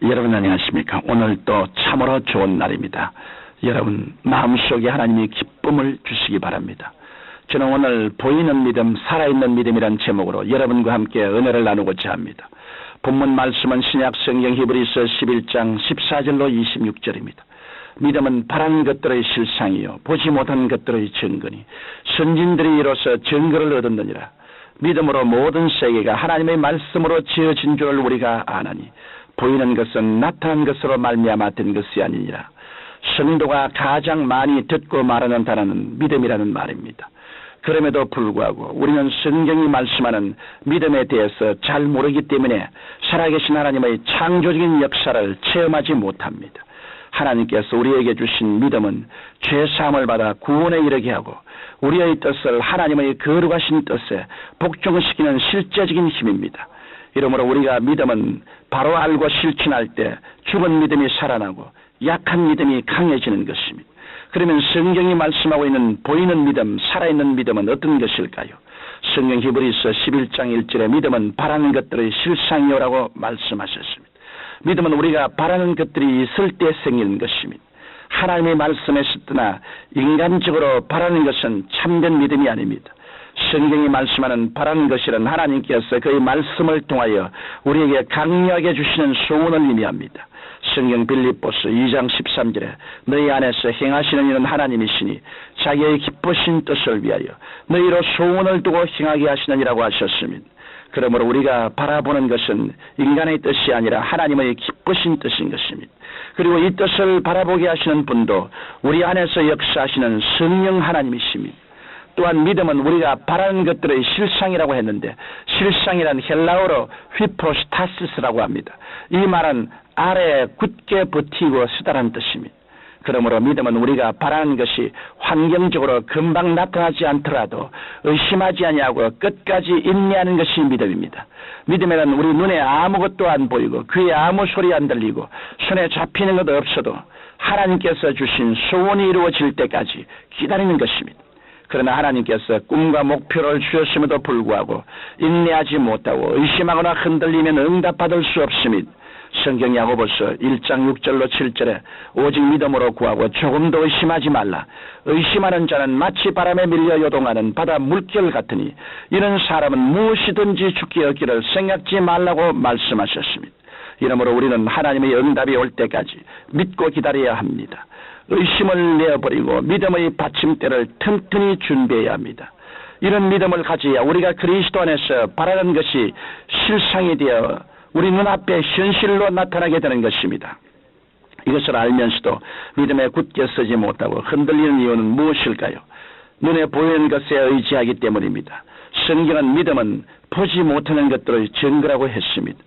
여러분 안녕하십니까? 오늘 또 참으로 좋은 날입니다. 여러분 마음속에 하나님이 기쁨을 주시기 바랍니다. 저는 오늘 보이는 믿음, 살아있는 믿음이란 제목으로 여러분과 함께 은혜를 나누고자 합니다. 본문 말씀은 신약 성경 히브리서 11장 14절로 26절입니다. 믿음은 바라는 것들의 실상이요 보지 못한 것들의 증거니 선진들이 이로써 증거를 얻었느니라. 믿음으로 모든 세계가 하나님의 말씀으로 지어진 줄을 우리가 아나니 보이는 것은 나타난 것으로 말미암아 된 것이 아니니라. 성도가 가장 많이 듣고 말하는 단어는 믿음이라는 말입니다. 그럼에도 불구하고 우리는 성경이 말씀하는 믿음에 대해서 잘 모르기 때문에 살아계신 하나님의 창조적인 역사를 체험하지 못합니다. 하나님께서 우리에게 주신 믿음은 죄사함을 받아 구원에 이르게 하고 우리의 뜻을 하나님의 거룩하신 뜻에 복종시키는 실제적인 힘입니다. 이러므로 우리가 믿음은 바로 알고 실천할 때 죽은 믿음이 살아나고 약한 믿음이 강해지는 것입니다. 그러면 성경이 말씀하고 있는 보이는 믿음, 살아있는 믿음은 어떤 것일까요? 성경 히브리서 11장 1절에 믿음은 바라는 것들의 실상이요라고 말씀하셨습니다. 믿음은 우리가 바라는 것들이 있을 때 생기는 것입니다. 하나님의 말씀에 쓰거나 인간적으로 바라는 것은 참된 믿음이 아닙니다. 성경이 말씀하는 바라는 것이란 하나님께서 그의 말씀을 통하여 우리에게 강력하게 주시는 소원을 의미합니다. 성경 빌립보서 2장 13절에 너희 안에서 행하시는 이는 하나님이시니 자기의 기쁘신 뜻을 위하여 너희로 소원을 두고 행하게 하시느니라고 하셨습니다. 그러므로 우리가 바라보는 것은 인간의 뜻이 아니라 하나님의 기쁘신 뜻인 것입니다. 그리고 이 뜻을 바라보게 하시는 분도 우리 안에서 역사하시는 성령 하나님이십니다. 또한 믿음은 우리가 바라는 것들의 실상이라고 했는데 실상이란 헬라어로 휘포스타시스라고 합니다. 이 말은 아래에 굳게 버티고 쓰다라는 뜻입니다. 그러므로 믿음은 우리가 바라는 것이 환경적으로 금방 나타나지 않더라도 의심하지 아니하고 끝까지 인내하는 것이 믿음입니다. 믿음에는 우리 눈에 아무것도 안 보이고 귀에 아무 소리 안 들리고 손에 잡히는 것도 없어도 하나님께서 주신 소원이 이루어질 때까지 기다리는 것입니다. 그러나 하나님께서 꿈과 목표를 주셨음에도 불구하고 인내하지 못하고 의심하거나 흔들리면 응답받을 수 없습니다. 성경 야고보서 1장 6절로 7절에 오직 믿음으로 구하고 조금도 의심하지 말라. 의심하는 자는 마치 바람에 밀려 요동하는 바다 물결 같으니 이런 사람은 무엇이든지 죽게 얻기를 생각지 말라고 말씀하셨습니다. 이러므로 우리는 하나님의 응답이 올 때까지 믿고 기다려야 합니다. 의심을 내어버리고 믿음의 받침대를 튼튼히 준비해야 합니다. 이런 믿음을 가져야 우리가 그리스도 안에서 바라는 것이 실상이 되어 우리 눈앞에 현실로 나타나게 되는 것입니다. 이것을 알면서도 믿음에 굳게 서지 못하고 흔들리는 이유는 무엇일까요? 눈에 보이는 것에 의지하기 때문입니다. 성경은 믿음은 보지 못하는 것들의 증거라고 했습니다.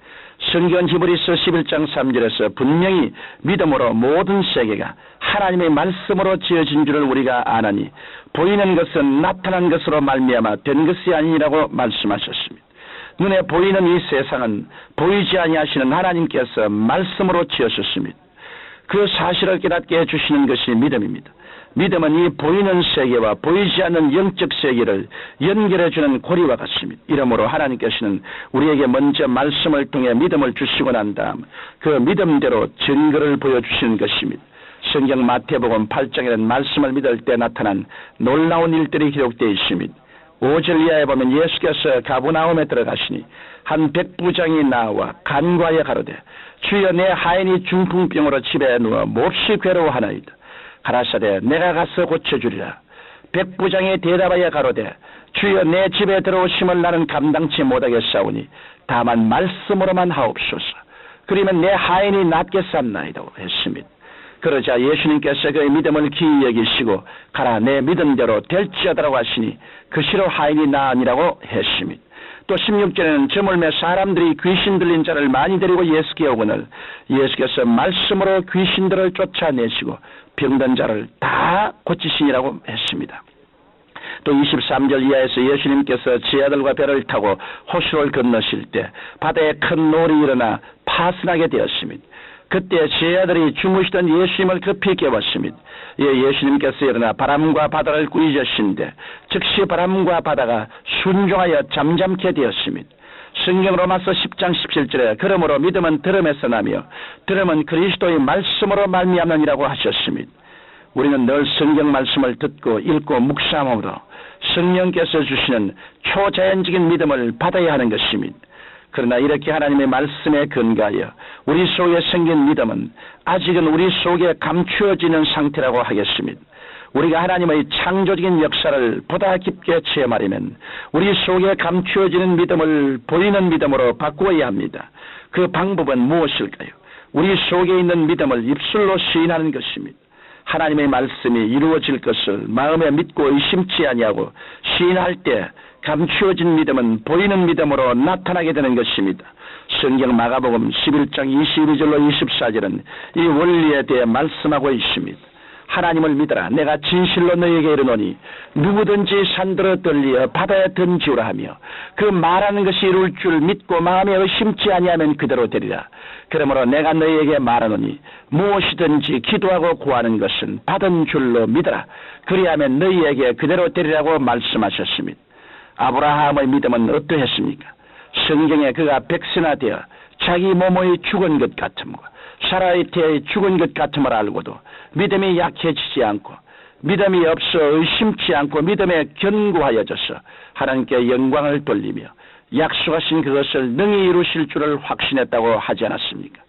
성경 히브리서 11장 3절에서 분명히 믿음으로 모든 세계가 하나님의 말씀으로 지어진 줄을 우리가 아나니 보이는 것은 나타난 것으로 말미암아 된 것이 아니라고 말씀하셨습니다. 눈에 보이는 이 세상은 보이지 아니하시는 하나님께서 말씀으로 지으셨습니다. 그 사실을 깨닫게 해주시는 것이 믿음입니다. 믿음은 이 보이는 세계와 보이지 않는 영적 세계를 연결해주는 고리와 같습니다. 이러므로 하나님께서는 우리에게 먼저 말씀을 통해 믿음을 주시고 난 다음 그 믿음대로 증거를 보여주시는 것입니다. 성경 마태복음 8장이라는 말씀을 믿을 때 나타난 놀라운 일들이 기록되어 있습니다. 5절 이하에 보면 예수께서 가버나움에 들어가시니 한 백부장이 나와 간과하여 가로되 주여 내 하인이 중풍병으로 집에 누워 몹시 괴로워하나이다. 가라사대 내가 가서 고쳐주리라. 백부장이 대답하여 가로되 주여 내 집에 들어오심을 나는 감당치 못하겠사오니 다만 말씀으로만 하옵소서. 그러면 내 하인이 낫겠사옵나이다 했습니다. 그러자 예수님께서 그의 믿음을 기이 여기시고 가라 내 믿음대로 될지어다라고 하시니 그 시로 하인이 나으니라고 했습니다. 또 16절에는 저물매 사람들이 귀신 들린 자를 많이 데리고 예수께 오거늘 예수께서 말씀으로 귀신들을 쫓아내시고 병든 자를 다 고치시니라고 했습니다. 또 23절 이하에서 예수님께서 제 아들과 배를 타고 호수를 건너실 때 바다에 큰 노을이 일어나 파선하게 되었습니다. 그때 제 아들이 주무시던 예수님을 급히 깨웠습니다. 예수님께서 일어나 바람과 바다를 꾸짖으신데 즉시 바람과 바다가 순종하여 잠잠케 되었습니다. 성경 로마서 10장 17절에 그러므로 믿음은 들음에서 나며 들음은 그리스도의 말씀으로 말미암느니라고 하셨습니다. 우리는 늘 성경 말씀을 듣고 읽고 묵상함으로 성령께서 주시는 초자연적인 믿음을 받아야 하는 것입니다. 그러나 이렇게 하나님의 말씀에 근거하여 우리 속에 생긴 믿음은 아직은 우리 속에 감추어지는 상태라고 하겠습니다. 우리가 하나님의 창조적인 역사를 보다 깊게 체험하려면 우리 속에 감추어지는 믿음을 보이는 믿음으로 바꾸어야 합니다. 그 방법은 무엇일까요? 우리 속에 있는 믿음을 입술로 시인하는 것입니다. 하나님의 말씀이 이루어질 것을 마음에 믿고 의심치 아니하고 시인할 때 감추어진 믿음은 보이는 믿음으로 나타나게 되는 것입니다. 성경 마가복음 11장 22절로 24절은 이 원리에 대해 말씀하고 있습니다. 하나님을 믿어라. 내가 진실로 너에게 이르노니 누구든지 산들어 떨리어 바다에 던지우라 하며 그 말하는 것이 이룰 줄 믿고 마음에 의심치 아니하면 그대로 되리라. 그러므로 내가 너에게 말하노니 무엇이든지 기도하고 구하는 것은 받은 줄로 믿어라. 그리하면 너희에게 그대로 되리라고 말씀하셨습니다. 아브라함의 믿음은 어떠했습니까? 성경에 그가 백세나되어 자기 몸의 죽은 것 같음과 사라의 태의 죽은 것 같음을 알고도 믿음이 약해지지 않고 믿음이 없어 의심치 않고 믿음에 견고하여져서 하나님께 영광을 돌리며 약속하신 그것을 능히 이루실 줄을 확신했다고 하지 않았습니까?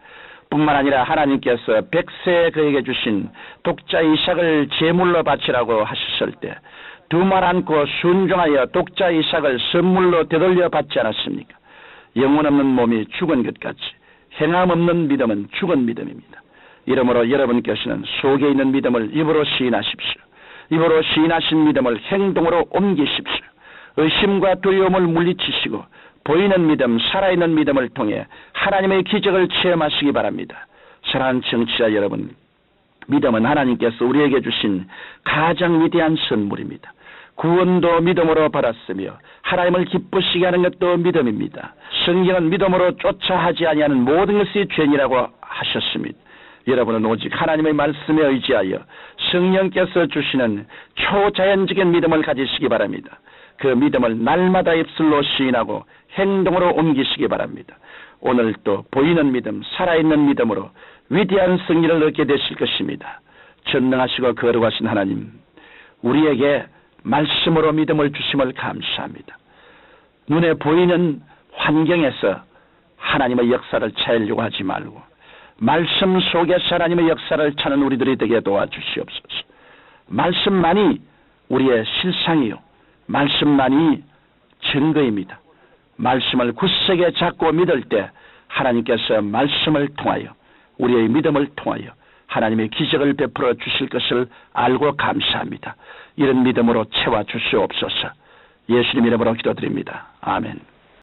뿐만 아니라 하나님께서 백세에 그에게 주신 독자 이삭을 제물로 바치라고 하셨을 때 두 말 않고 순종하여 독자 이삭을 선물로 되돌려 받지 않았습니까? 영혼 없는 몸이 죽은 것 같이 행함 없는 믿음은 죽은 믿음입니다. 이러므로 여러분께서는 속에 있는 믿음을 입으로 시인하십시오. 입으로 시인하신 믿음을 행동으로 옮기십시오. 의심과 두려움을 물리치시고 보이는 믿음, 살아있는 믿음을 통해 하나님의 기적을 체험하시기 바랍니다. 사랑하는 청취자 여러분, 믿음은 하나님께서 우리에게 주신 가장 위대한 선물입니다. 구원도 믿음으로 받았으며 하나님을 기쁘시게 하는 것도 믿음입니다. 성경은 믿음으로 쫓아 하지 아니하는 모든 것이 죄니라고 하셨습니다. 여러분은 오직 하나님의 말씀에 의지하여 성령께서 주시는 초자연적인 믿음을 가지시기 바랍니다. 그 믿음을 날마다 입술로 시인하고 행동으로 옮기시기 바랍니다. 오늘도 보이는 믿음, 살아있는 믿음으로 위대한 승리를 얻게 되실 것입니다. 전능하시고 거룩하신 하나님, 우리에게 말씀으로 믿음을 주심을 감사합니다. 눈에 보이는 환경에서 하나님의 역사를 찾으려고 하지 말고 말씀 속에서 하나님의 역사를 찾는 우리들이 되게 도와주시옵소서. 말씀만이 우리의 실상이요, 말씀만이 증거입니다. 말씀을 굳세게 잡고 믿을 때 하나님께서 말씀을 통하여 우리의 믿음을 통하여 하나님의 기적을 베풀어 주실 것을 알고 감사합니다. 이런 믿음으로 채워 주시옵소서. 예수님 이름으로 기도드립니다. 아멘.